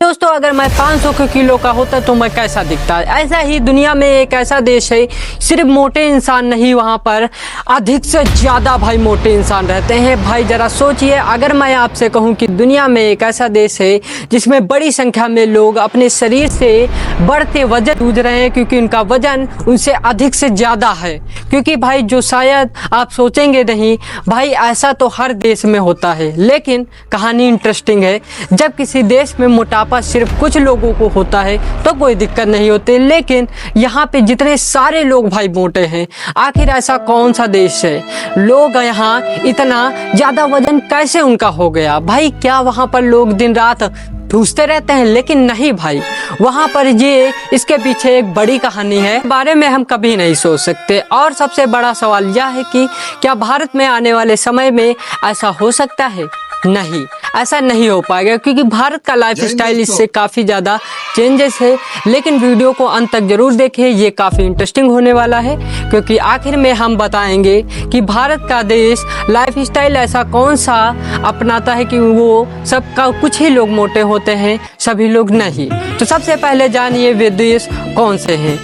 दोस्तों अगर मैं 500 किलो का होता तो मैं कैसा दिखता। ऐसा ही दुनिया में एक ऐसा देश है, सिर्फ मोटे इंसान नहीं, वहाँ पर अधिक से ज़्यादा भाई मोटे इंसान रहते हैं। भाई ज़रा सोचिए, अगर मैं आपसे कहूँ कि दुनिया में एक ऐसा देश है जिसमें बड़ी संख्या में लोग अपने शरीर से बढ़ते वजन जूझ रहे हैं क्योंकि उनका वजन उनसे अधिक से ज़्यादा है। क्योंकि भाई जो शायद आप सोचेंगे नहीं, भाई ऐसा तो हर देश में होता है। लेकिन कहानी इंटरेस्टिंग है। जब किसी देश में मोटापा सिर्फ कुछ लोगों को होता है तो कोई दिक्कत नहीं होती, लेकिन यहाँ पे जितने सारे लोग भाई मोटे हैं, आखिर ऐसा कौन सा देश है? लोग यहाँ इतना ज़्यादा वजन कैसे उनका हो गया? भाई क्या वहाँ पर लोग दिन रात ठूसते रहते हैं? लेकिन नहीं भाई, वहाँ पर ये इसके पीछे एक बड़ी कहानी है, बारे में हम कभी नहीं सोच सकते। और सबसे बड़ा सवाल यह है कि क्या भारत में आने वाले समय में ऐसा हो सकता है? नहीं, ऐसा नहीं हो पाएगा क्योंकि भारत का लाइफ स्टाइल इससे काफ़ी ज़्यादा चेंजेस है। लेकिन वीडियो को अंत तक ज़रूर देखें, ये काफ़ी इंटरेस्टिंग होने वाला है क्योंकि आखिर में हम बताएंगे कि भारत का देश लाइफ स्टाइल ऐसा कौन सा अपनाता है कि वो सबका कुछ ही लोग मोटे होते हैं, सभी लोग नहीं। तो सबसे पहले जानिए वे देश कौन से हैं।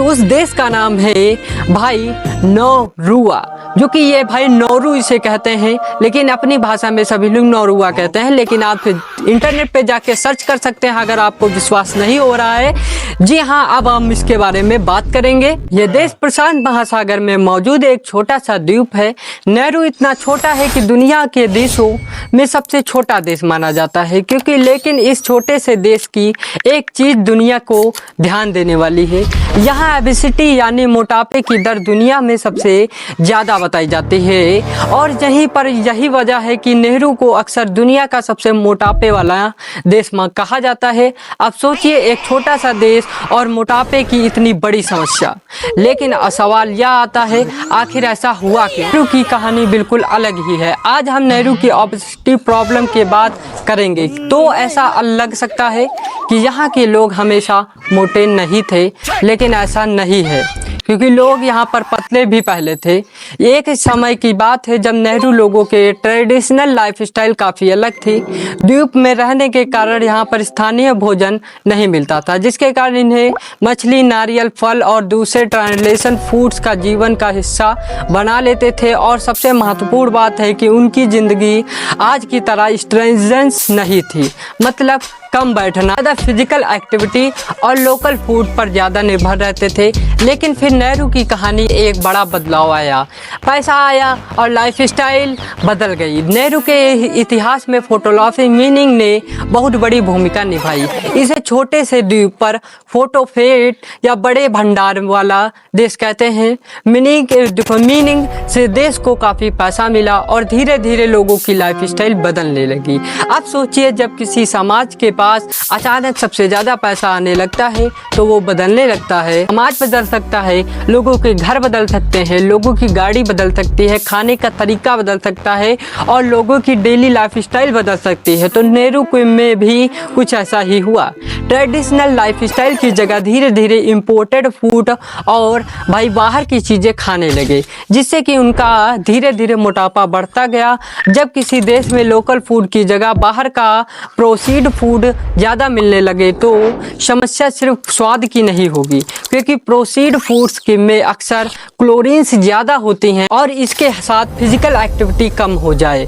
उस देश का नाम है भाई नौरुआ, जो कि ये भाई नौरू इसे कहते हैं, लेकिन अपनी भाषा में सभी लोग नौरुआ कहते हैं। लेकिन आप इंटरनेट पे जाके सर्च कर सकते हैं अगर आपको विश्वास नहीं हो रहा है। जी हाँ, अब हम इसके बारे में बात करेंगे। ये देश प्रशांत महासागर में मौजूद एक छोटा सा द्वीप है। नौरू इतना छोटा है कि दुनिया के देशों में सबसे छोटा देश माना जाता है क्योंकि लेकिन इस छोटे से देश की एक चीज़ दुनिया को ध्यान देने वाली है। यहाँ ओबेसिटी यानी मोटापे की दर दुनिया में सबसे ज़्यादा बताई जाती है और यहीं पर यही वजह है कि नेहरू को अक्सर दुनिया का सबसे मोटापे वाला देश कहा जाता है। अब सोचिए, एक छोटा सा देश और मोटापे की इतनी बड़ी समस्या। लेकिन सवाल यह आता है, आखिर ऐसा हुआ क्यों? नेहरू की कहानी बिल्कुल अलग ही है। आज हम नेहरू की ओबेसिटी प्रॉब्लम की बात करेंगे। तो ऐसा लग सकता है कि यहाँ के लोग हमेशा मोटे नहीं थे, लेकिन ऐसा नहीं है क्योंकि लोग यहाँ पर पतले भी पहले थे। एक समय की बात है जब नेहरू लोगों के ट्रेडिशनल लाइफस्टाइल काफ़ी अलग थी। द्वीप में रहने के कारण यहाँ पर स्थानीय भोजन नहीं मिलता था, जिसके कारण इन्हें मछली, नारियल, फल और दूसरे ट्रांसलेशन फूड्स का जीवन का हिस्सा बना लेते थे। और सबसे महत्वपूर्ण बात है कि उनकी ज़िंदगी आज की तरह स्ट्रेंजेंस नहीं थी, मतलब कम बैठना, ज़्यादा फिजिकल एक्टिविटी और लोकल फूड पर ज़्यादा निर्भर रहते थे। लेकिन फिर नेहरू की कहानी एक बड़ा बदलाव आया, पैसा आया और लाइफस्टाइल बदल गई। नेहरू के इतिहास में फोटोग्राफी मीनिंग ने बहुत बड़ी भूमिका निभाई। इसे छोटे से द्वीप पर फोटोफेट या बड़े भंडार वाला देश कहते हैं। मीनिंग से देश को काफ़ी पैसा मिला और धीरे धीरे लोगों की लाइफस्टाइल बदलने लगी। अब सोचिए, जब किसी समाज के पास अचानक सबसे ज़्यादा पैसा आने लगता है तो वो बदलने लगता है। समाज बदल सकता है, लोगों के घर बदल सकते हैं, लोगों की गाड़ी बदल सकती है, खाने का तरीका बदल सकता है और लोगों की डेली लाइफस्टाइल बदल सकती है। तो नेहरू में भी कुछ ऐसा ही हुआ। ट्रेडिशनल लाइफस्टाइल की जगह धीरे धीरे इम्पोर्टेड फूड और भाई बाहर की चीज़ें खाने लगे, जिससे कि उनका धीरे धीरे मोटापा बढ़ता गया। जब किसी देश में लोकल फूड की जगह बाहर का प्रोसीड फूड ज़्यादा मिलने लगे तो समस्या सिर्फ स्वाद की नहीं होगी, क्योंकि प्रोसीड फूड्स के में अक्सर क्लोरीन्स ज़्यादा होती हैं और इसके साथ फिजिकल एक्टिविटी कम हो जाए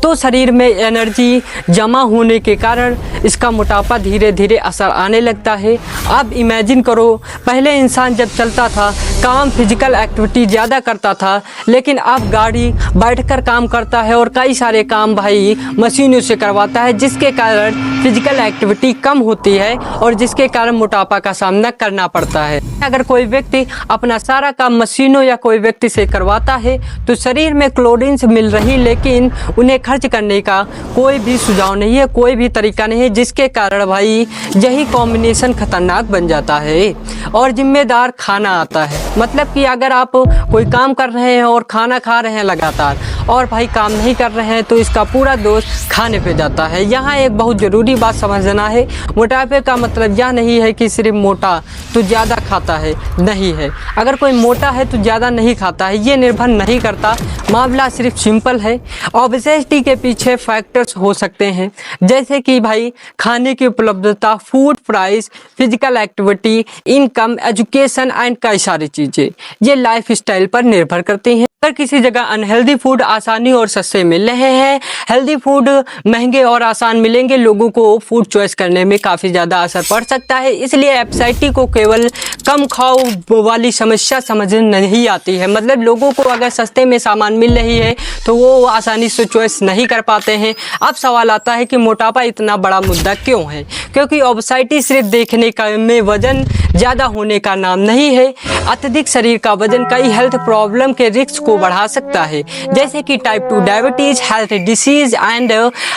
तो शरीर में एनर्जी जमा होने के कारण इसका मोटापा धीरे धीरे असर आने लगता है। अब इमेजिन करो, पहले इंसान जब चलता था, काम फिजिकल एक्टिविटी ज़्यादा करता था, लेकिन अब गाड़ी बैठकर काम करता है और कई सारे काम भाई मशीनों से करवाता है, जिसके कारण फिजिकल एक्टिविटी कम होती है और जिसके कारण मोटापा का सामना करना पड़ता है। अगर कोई व्यक्ति अपना सारा काम मशीनों या कोई व्यक्ति से करवाता है तो शरीर में क्लोरीन्स मिल रही, लेकिन उन्हें खर्च करने का कोई भी सुझाव नहीं है, कोई भी तरीका नहीं है, जिसके कारण भाई यही कॉम्बिनेशन खतरनाक बन जाता है और जिम्मेदार खाना आता है। मतलब कि अगर आप कोई काम कर रहे हैं और खाना खा रहे हैं लगातार और भाई काम नहीं कर रहे हैं तो इसका पूरा दोष खाने पे जाता है। यहाँ एक बहुत ज़रूरी बात समझना है, मोटापे का मतलब यह नहीं है कि सिर्फ मोटा तो ज़्यादा खाता है, नहीं है। अगर कोई मोटा है तो ज़्यादा नहीं खाता है, ये निर्भर नहीं करता। मामला सिर्फ सिंपल है। ओबेसिटी के पीछे फैक्टर्स हो सकते हैं जैसे कि भाई खाने की उपलब्धता, food price, physical activity, income, education and कई सारी चीज़ें ये लाइफ स्टाइल पर निर्भर करती हैं। अगर किसी जगह अनहेल्दी फूड आसानी और सस्ते मिल रहे हैं, हेल्दी फूड महंगे और आसान मिलेंगे, लोगों को फूड चॉइस करने में काफ़ी ज़्यादा असर पड़ सकता है। इसलिए ओबेसिटी को केवल कम खाओ वाली समस्या समझ नहीं आती है। मतलब लोगों को अगर सस्ते में सामान मिल रही है तो वो आसानी से चॉइस नहीं कर पाते हैं। अब सवाल आता है कि मोटापा इतना बड़ा मुद्दा क्यों है? क्योंकि ओबेसिटी सिर्फ देखने का में वजन ज़्यादा होने का नाम नहीं है। अत्यधिक शरीर का वजन कई हेल्थ प्रॉब्लम के रिस्क को बढ़ा सकता है, जैसे कि type 2 diabetes, health disease and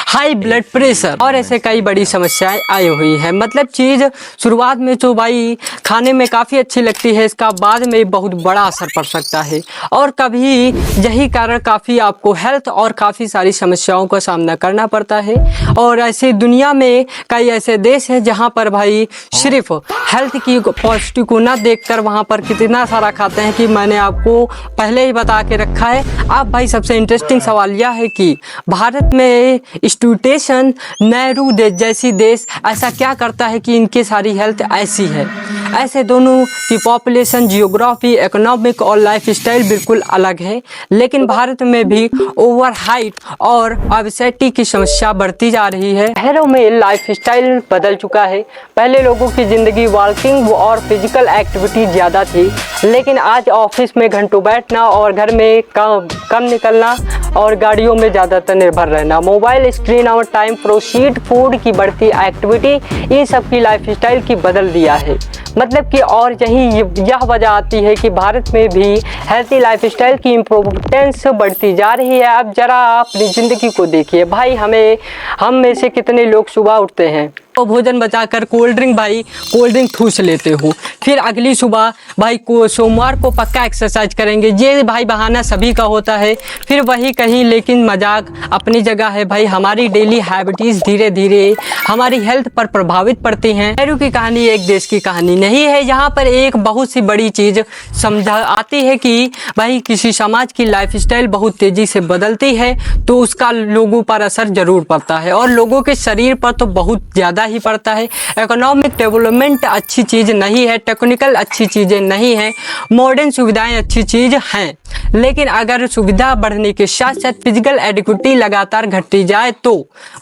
high blood pressure और ऐसे कई बड़ी समस्याएं आई हुई है। मतलब चीज़ शुरुआत में तो भाई खाने में काफ़ी अच्छी लगती है, इसका बाद में बहुत बड़ा असर पड़ सकता है और कभी यही कारण काफ़ी आपको हेल्थ और काफ़ी सारी समस्याओं का सामना करना पड़ता है। और ऐसे दुनिया में कई ऐसे देश हैं जहां पर भाई सिर्फ हेल्थ की पॉजिटिव को ना देखकर वहां पर कितना सारा खाते हैं कि मैंने आपको पहले ही बता के रखा है। अब भाई सबसे इंटरेस्टिंग सवाल यह है कि भारत में स्टूटेशन नेहरू देश जैसी देश ऐसा क्या करता है कि इनकी सारी हेल्थ ऐसी है। ऐसे दोनों की पॉपुलेशन, जियोग्राफी, इकोनॉमिक और लाइफ स्टाइल बिल्कुल अलग है, लेकिन भारत में भी ओवर हाइट और ओबेसिटी की समस्या बढ़ती जा रही है। शहरों में लाइफ स्टाइल बदल चुका है। पहले लोगों की ज़िंदगी वॉकिंग और फिजिकल एक्टिविटी ज़्यादा थी, लेकिन आज ऑफिस में घंटों बैठना और घर में कम निकलना और गाड़ियों में ज़्यादातर निर्भर रहना, मोबाइल स्क्रीन और टाइम प्रोसीड फूड की बढ़ती एक्टिविटी, इन सब की लाइफ स्टाइल की बदल दिया है। मतलब कि और यही यह वजह आती है कि भारत में भी हेल्थी लाइफ स्टाइल की इम्पोर्टेंस बढ़ती जा रही है। अब ज़रा अपनी ज़िंदगी को देखिए भाई, हम में से कितने लोग सुबह उठते हैं तो भोजन बचाकर कोल्ड ड्रिंक ठूस लेते हो, फिर अगली सुबह भाई को सोमवार को पक्का एक्सरसाइज करेंगे। ये भाई बहाना सभी का होता है, फिर वही कहीं, लेकिन मजाक अपनी जगह है भाई। हमारी डेली हैबिटीज़ धीरे धीरे हमारी हेल्थ पर प्रभावित पड़ती हैं। नेहरू की कहानी एक देश की कहानी नहीं है। यहाँ पर एक बहुत सी बड़ी चीज़ समझा आती है कि भाई किसी समाज की लाइफ स्टाइल बहुत तेज़ी से बदलती है तो उसका लोगों पर असर ज़रूर पड़ता है और लोगों के शरीर पर तो बहुत ज़्यादा ही पड़ता है। इकोनॉमिक डेवलपमेंट अच्छी चीज़ नहीं है, टेक्निकल अच्छी चीज़ें नहीं हैं, मॉडर्न सुविधाएं अच्छी चीज़ हैं, लेकिन अगर सुविधा बढ़ने के साथ साथ फिजिकल एक्टिविटी लगातार घटती जाए तो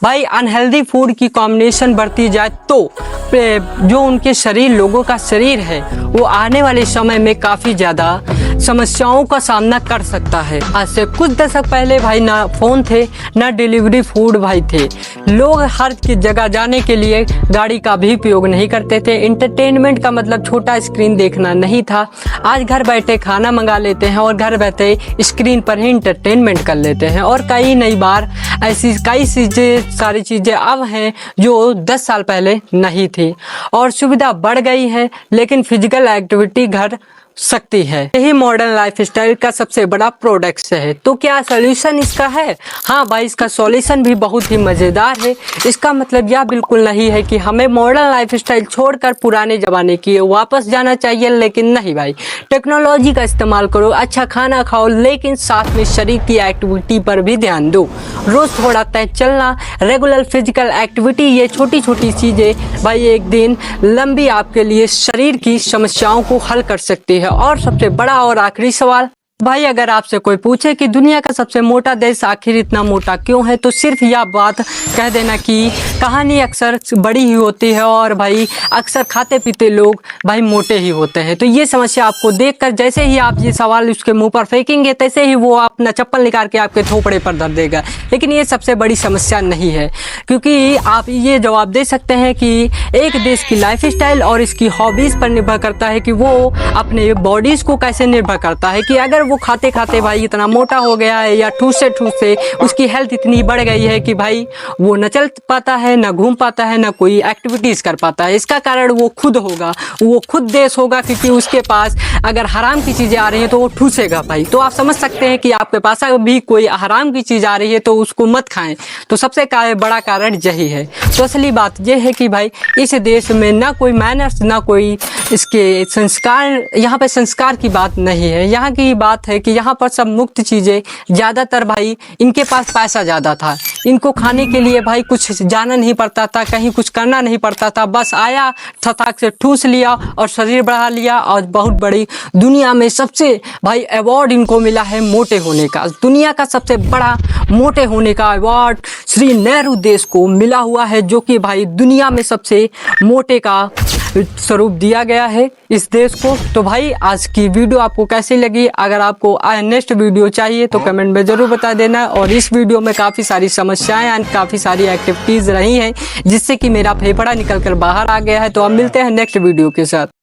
भाई अनहेल्दी फूड की कॉम्बिनेशन बढ़ती जाए तो जो उनके शरीर, लोगों का शरीर है, वो आने वाले समय में काफ़ी ज़्यादा समस्याओं का सामना कर सकता है। आज से कुछ दशक पहले भाई ना फ़ोन थे, ना डिलीवरी फूड भाई थे। लोग हर की जगह जाने के लिए गाड़ी का भी उपयोग नहीं करते थे। इंटरटेनमेंट का मतलब छोटा स्क्रीन देखना नहीं था। आज घर बैठे खाना मंगा लेते हैं और घर बैठे स्क्रीन पर ही इंटरटेनमेंट कर लेते हैं। और कई नई बार ऐसी कई सारी चीज़ें अब हैं जो 10 साल पहले नहीं थी और सुविधा बढ़ गई है, लेकिन फिजिकल एक्टिविटी घट सकती है। यही मॉडर्न लाइफ स्टाइल का सबसे बड़ा प्रोडक्ट है। तो क्या सॉल्यूशन इसका है? हाँ भाई, इसका सॉल्यूशन भी बहुत ही मज़ेदार है। इसका मतलब यह बिल्कुल नहीं है कि हमें मॉडर्न लाइफ स्टाइल छोड़कर पुराने ज़माने की वापस जाना चाहिए, लेकिन नहीं भाई, टेक्नोलॉजी का इस्तेमाल करो, अच्छा खाना खाओ, लेकिन साथ में शरीर की एक्टिविटी पर भी ध्यान दो। रोज़ थोड़ा तय चलना, रेगुलर फिजिकल एक्टिविटी, ये छोटी छोटी चीज़ें भाई एक दिन लंबी आपके लिए शरीर की समस्याओं को हल कर सकती है। और सबसे बड़ा और आखिरी सवाल भाई, अगर आपसे कोई पूछे कि दुनिया का सबसे मोटा देश आखिर इतना मोटा क्यों है, तो सिर्फ यह बात कह देना कि कहानी अक्सर बड़ी ही होती है और भाई अक्सर खाते पीते लोग भाई मोटे ही होते हैं। तो ये समस्या आपको देखकर जैसे ही आप ये सवाल उसके मुंह पर फेंकेंगे, तैसे ही वो अपना चप्पल निकाल के आपके थोपड़े पर धर देगा। लेकिन ये सबसे बड़ी समस्या नहीं है, क्योंकि आप ये जवाब दे सकते हैं कि एक देश की लाइफ स्टाइल और इसकी हॉबीज़ पर निर्भर करता है कि वो अपने बॉडीज़ को कैसे निर्भर करता है कि अगर वो खाते खाते भाई इतना मोटा हो गया है, या ठूसे ठूसे उसकी हेल्थ इतनी बढ़ गई है कि भाई वो न चल पाता है, न घूम पाता है, न कोई एक्टिविटीज़ कर पाता है। इसका कारण वो खुद होगा, वो खुद देश होगा, क्योंकि उसके पास अगर हराम की चीज़ें आ रही हैं तो वो ठूसेगा भाई। तो आप समझ सकते हैं कि आपके पास भी कोई हराम की चीज़ आ रही है तो उसको मत खाएं। तो सबसे बड़ा कारण यही है। तो असली बात यह है कि भाई इस देश में ना कोई मैनर्स, ना कोई इसके संस्कार, यहाँ पे संस्कार की बात नहीं है। यहाँ की बात है कि यहाँ पर सब मुक्त चीज़ें, ज़्यादातर भाई इनके पास पैसा ज़्यादा था, इनको खाने के लिए भाई कुछ जाना नहीं पड़ता था, कहीं कुछ करना नहीं पड़ता था, बस आया ठठाक से ठूस लिया और शरीर बढ़ा लिया। और बहुत बड़ी दुनिया में सबसे भाई अवार्ड इनको मिला है मोटे होने का। दुनिया का सबसे बड़ा मोटे होने का अवार्ड श्री नेहरू देश को मिला हुआ है, जो कि भाई दुनिया में सबसे मोटे का स्वरूप दिया गया है इस देश को। तो भाई आज की वीडियो आपको कैसी लगी? अगर आपको नेक्स्ट वीडियो चाहिए तो कमेंट में ज़रूर बता देना। और इस वीडियो में काफ़ी सारी समस्याएं एंड काफ़ी सारी एक्टिविटीज़ रही हैं, जिससे कि मेरा फेफड़ा निकल कर बाहर आ गया है। तो अब मिलते हैं नेक्स्ट वीडियो के साथ।